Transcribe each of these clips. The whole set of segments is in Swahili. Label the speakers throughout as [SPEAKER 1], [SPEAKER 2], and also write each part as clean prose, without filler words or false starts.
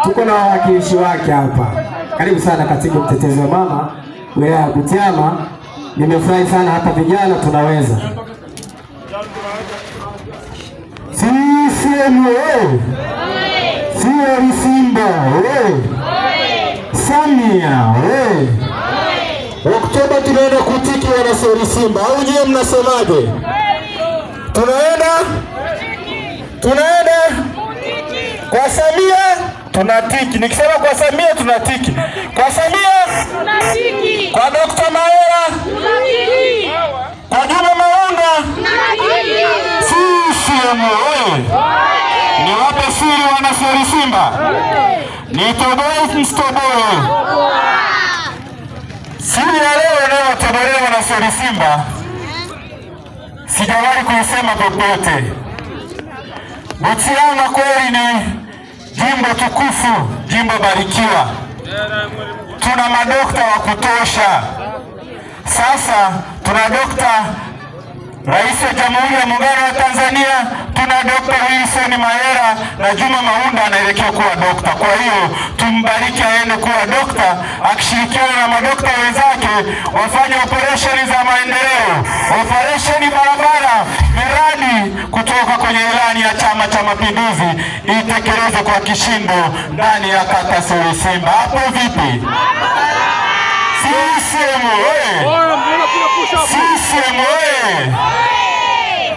[SPEAKER 1] tuko na wawakilishi wake hapa. Karibu sana katibu mtetezi wa mama wilaya ya Butiama. Nimefurahi sana hapa, vijana tunaweza. CCM oye! Sio Simba oye! Samia oye! Oktoba tunaenda kutiki wana Simba, au nyie mnasemaje? Tunaenda kwa Samia tunatiki. Nikisema kwa Samia tunatiki. Kwa Samia tunatiki. Kwa Dr. Maera tunatiki. Kwa Juma Maunga tunatiki. CCM oye! Niwape siri wana Simba. Nitoboe mstoboe. Siri ya leo inayotobolewa na Simba sijawahi kuisema popote. Butiama kweli ni jimbo tukufu, jimbo barikiwa. Tuna madokta wa kutosha. Sasa tuna dokta Rais wa Jamhuri ya Muungano wa Tanzania, tuna Dr. Wilson Maera na Juma Maunda anaelekea kuwa dokta. Kwa hiyo tumbariki aende kuwa dokta, akishirikiana na madokta wenzake wafanye operesheni za maendeleo, operesheni barabara, miradi kutoka kwenye ilani ya Chama cha Mapinduzi itekelezwe kwa kishindo ndani ya kata Simba. Hapo vipi? CCM oye! CCM oye!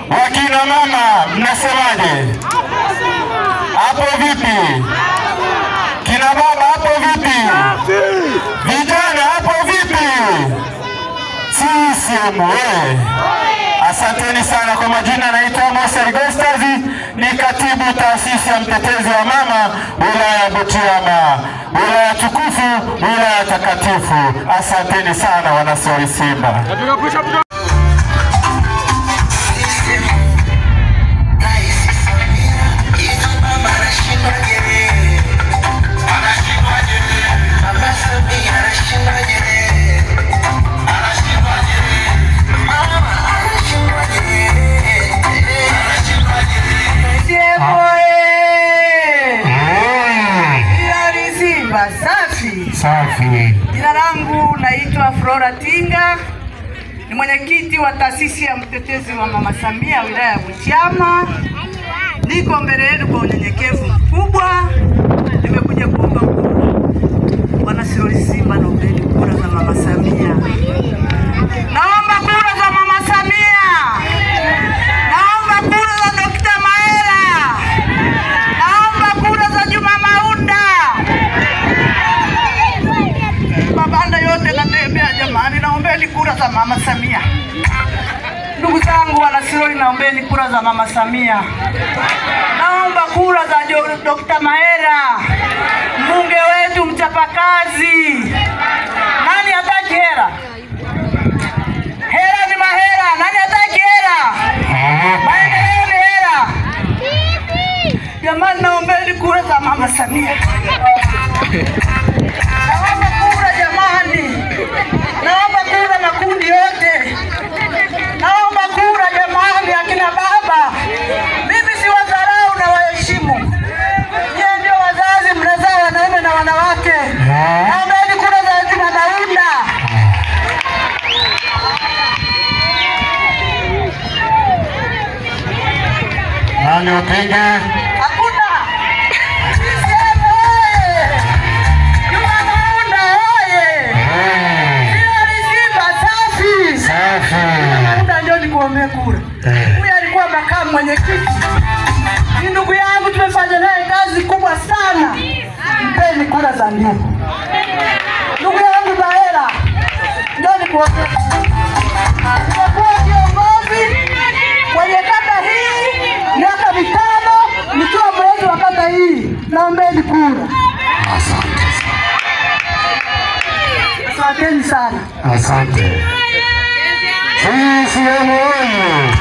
[SPEAKER 1] Wakina mama mnasemaje? Hapo vipi? Kina baba hapo vipi? Vijana hapo vipi? CCM oye! Asanteni sana. Kwa majina naitwa Moses Gostazi, ni katibu taasisi ya mtetezi wa mama wilaya ya Butiama, wilaya tukufu, wilaya takatifu. Asanteni sana wana Simba.
[SPEAKER 2] Safi. Jina langu naitwa Flora Tinga, ni mwenyekiti wa taasisi ya mtetezi wa mama Samia wilaya ya Butiama. Niko mbele yenu kwa unyenyekevu mkubwa. Nimekuja kuomba kura. Wana Simba, naombeni kura za mama Samia. Naomba kura za mama Samia. Naomba kura za Dr. Maera. Naomba kura za Juma Maunda. Mabanda yote natembea jamani, naombeni kura za mama Samia. Ndugu zangu wana Siroli, naombeni kura za mama Samia. Naomba kura za Dr. Maera, mbunge wetu mchapakazi. Nani hataki hera? Hera ni mahera. Nani hataki hera? Maendeleo ni hera. Jamani, naombeni kura za mama Samia. Naomba kura jamani. Naomba kura makundi yote. Naomba kura jamani, akina baba. Mimi si wadharau na waheshimu. Nyie ndio wazazi, mnazaa wanaume na wanawake. Naombeni kura za Juma Maunda.
[SPEAKER 1] Nani upinga?
[SPEAKER 2] Hakuna. CCM oye! Juma Maunda oye! Simba safi!
[SPEAKER 1] Safi.
[SPEAKER 2] Maunda ndio nikuombea kura. Huyu alikuwa makamu mwenyekiti. Ni ndugu yangu, tumefanya naye kazi kubwa sana. Mpeni kura za ndio. Ndugu yangu Maera ndio nikuombea. Nimekuwa kiongozi kwenye kata hii miaka 5 nikiwa mlezi wa kata hii. Naombeni kura. Asanteni sana.
[SPEAKER 1] Asante. CCM oye!